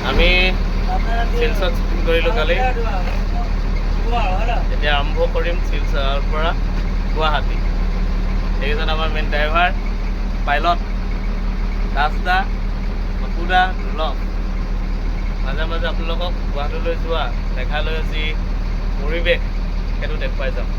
আমি শিলচৰত শ্বুটিং কৰিলোঁ কালি। এতিয়া আৰম্ভ কৰিম শিলচৰৰ পৰা গুৱাহাটী। এইকেইজন আমাৰ মেইন ড্ৰাইভাৰ, পাইলট দাসদা, অপুদা, লচ। মাজে মাজে আপোনালোকক গুৱাহাটীলৈ যোৱা মেঘালয়ৰ যি পৰিৱেশ সেইটো দেখুৱাই যাম।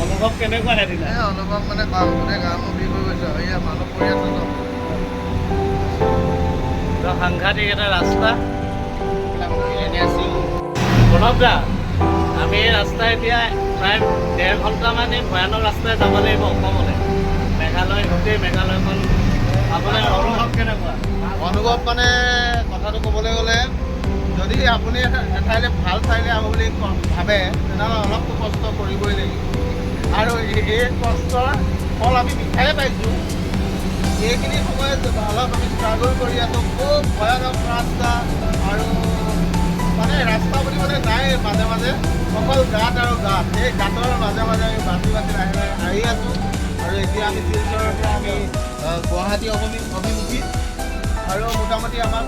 অনুভৱ কেনেকুৱা হেৰিলা? অনুভৱ মানে গোটেই গানো বিষ হৈ গৈছে। এয়া মানুহ পৰি আছে তো সাংঘাতিক এটা ৰাস্তা। প্ৰণৱ দা, আমি এই ৰাস্তা এতিয়া প্ৰায় 1.5 ঘণ্টামান এই ভয়ানক ৰাস্তাই যাব লাগিব অসমলৈ। মেঘালয়, গোটেই মেঘালয়খন। আপোনাৰ অনুভৱ কেনেকুৱা? অনুভৱ মানে কথাটো ক'বলৈ গ'লে, যদি আপুনি এঠাইলৈ ভাল ঠাইলৈ আহোঁ বুলি ভাবে তেনেহ'লে অলপতো কষ্ট কৰিবই লাগিব। আৰু এই কষ্টৰ ফল আমি মিঠাই পাইছোঁ। এইখিনি সময়ত অলপ আমি ষ্ট্ৰাগল কৰি আছোঁ। খুব ভয়ানক ৰাস্তা, আৰু মানে ৰাস্তা বুলি মানে নাই, মাজে মাজে অকল গাঁত আৰু গাঁত। এই গাঁতৰ মাজে মাজে আমি বাচি বাচি লাহে লাহে আহি আছোঁ। আৰু এতিয়া আমি শিলচৰৰ পৰা আমি গুৱাহাটী অভিমুখী, আৰু মোটামুটি আমাক